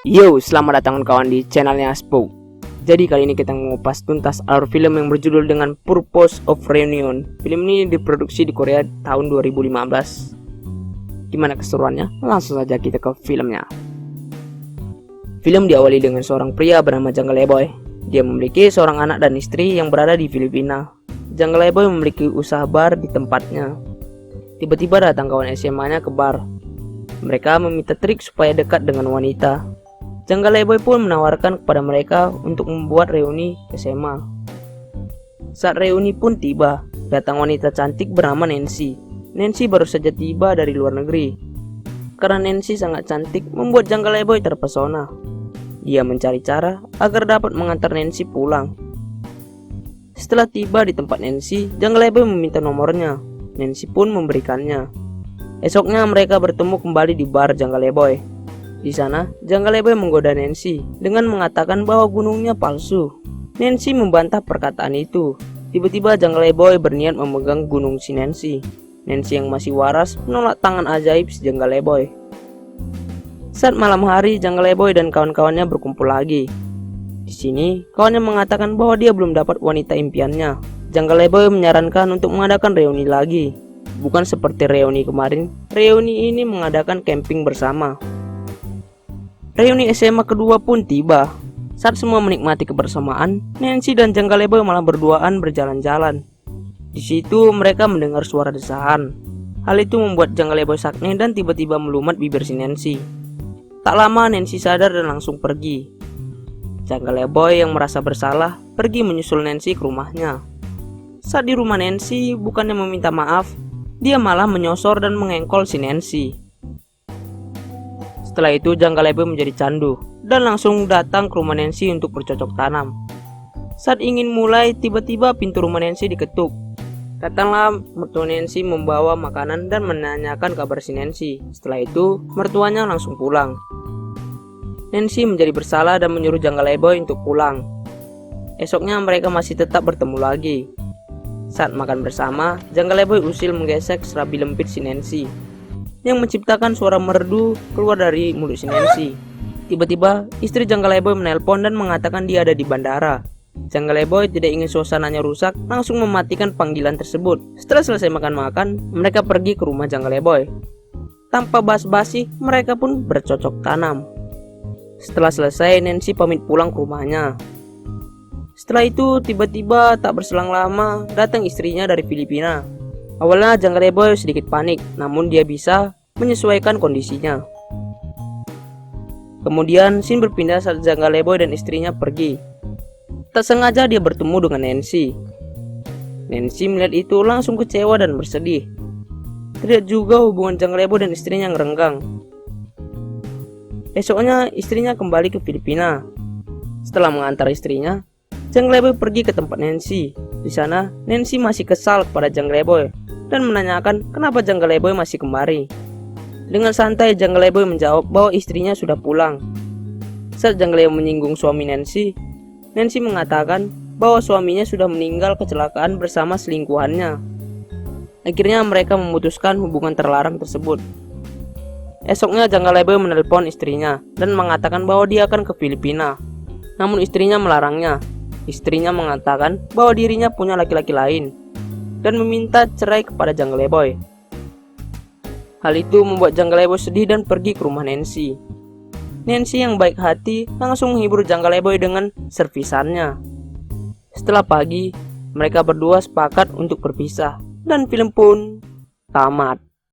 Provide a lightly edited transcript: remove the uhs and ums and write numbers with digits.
Yo, selamat datang kawan di channelnya Aspo. Jadi kali ini kita mengupas tuntas alur film yang berjudul dengan Purpose of Reunion. Film ini diproduksi di Korea tahun 2015. Gimana keseruannya? Langsung saja kita ke filmnya. Film diawali dengan seorang pria bernama Jang Leboy. Dia memiliki seorang anak dan istri yang berada di Filipina. Jang Leboy memiliki usaha bar di tempatnya. Tiba-tiba datang kawan SMA-nya ke bar. Mereka meminta trik supaya dekat dengan wanita. Jang Leboy pun menawarkan kepada mereka untuk membuat reuni SMA. Saat reuni pun tiba, datang wanita cantik bernama Nancy. Nancy baru saja tiba dari luar negeri. Karena Nancy sangat cantik, membuat Jang Leboy terpesona. Dia mencari cara agar dapat mengantar Nancy pulang. Setelah tiba di tempat Nancy, Jang Leboy meminta nomornya. Nancy pun memberikannya. Esoknya mereka bertemu kembali di bar Jang Leboy. Di sana, Jang Leboy menggoda Nancy dengan mengatakan bahwa gunungnya palsu. Nancy membantah perkataan itu. Tiba-tiba Jang Leboy berniat memegang gunung si Nancy. Nancy yang masih waras menolak tangan ajaib si Jang Leboy. Saat malam hari, Jang Leboy dan kawan-kawannya berkumpul lagi. Di sini, kawannya mengatakan bahwa dia belum dapat wanita impiannya. Jang Leboy menyarankan untuk mengadakan reuni lagi. Bukan seperti reuni kemarin, reuni ini mengadakan camping bersama. Reuni SMA kedua pun tiba. Saat semua menikmati kebersamaan, Nancy dan Jang Leboy malah berduaan berjalan-jalan. Di situ mereka mendengar suara desahan. Hal itu membuat Jang Leboy sakne dan tiba-tiba melumat bibir si Nancy. Tak lama Nancy sadar dan langsung pergi. Jang Leboy yang merasa bersalah pergi menyusul Nancy ke rumahnya. Saat di rumah Nancy, bukannya meminta maaf, dia malah menyosor dan mengengkol si Nancy. Setelah itu Jang Leboy menjadi candu dan langsung datang ke rumah Nancy untuk bercocok tanam. Saat ingin mulai, tiba-tiba pintu rumah Nancy diketuk. Datanglah mertua Nancy membawa makanan dan menanyakan kabar si Nancy. Setelah itu, mertuanya langsung pulang. Nancy menjadi bersalah dan menyuruh Jang Leboy untuk pulang. Esoknya mereka masih tetap bertemu lagi. Saat makan bersama, Jang Leboy usil menggesek serabi lempit si Nancy, yang menciptakan suara merdu keluar dari mulut si Nancy. Tiba-tiba, istri Jang Leboy menelpon dan mengatakan dia ada di bandara. Jang Leboy tidak ingin suasananya rusak, langsung mematikan panggilan tersebut. Setelah selesai makan-makan, mereka pergi ke rumah Jang Leboy. Tanpa basa-basi, mereka pun bercocok tanam. Setelah selesai, Nancy pamit pulang ke rumahnya. Setelah itu, tiba-tiba tak berselang lama, datang istrinya dari Filipina. Awalnya Jang Leboy sedikit panik, namun dia bisa menyesuaikan kondisinya. Kemudian scene berpindah saat Jang Leboy dan istrinya pergi. Tak sengaja dia bertemu dengan Nancy. Nancy melihat itu langsung kecewa dan bersedih. Terlihat juga hubungan Jang Leboy dan istrinya yang renggang. Esoknya istrinya kembali ke Filipina. Setelah mengantar istrinya, Jang Leboy pergi ke tempat Nancy. Di sana, Nancy masih kesal kepada Jang Leboy dan menanyakan kenapa Jang Leboy masih kemari. Dengan santai Jang Leboy menjawab bahwa istrinya sudah pulang. Saat Jang Leboy menyinggung suami Nancy, Nancy mengatakan bahwa suaminya sudah meninggal kecelakaan bersama selingkuhannya. Akhirnya mereka memutuskan hubungan terlarang tersebut. Esoknya Jang Leboy menelpon istrinya dan mengatakan bahwa dia akan ke Filipina. Namun istrinya melarangnya. Istrinya mengatakan bahwa dirinya punya laki-laki lain dan meminta cerai kepada Jang Leboy. Hal itu membuat Jang Leboy sedih dan pergi ke rumah Nancy. Nancy yang baik hati langsung menghibur Jang Leboy dengan servisannya. Setelah pagi, mereka berdua sepakat untuk berpisah dan film pun tamat.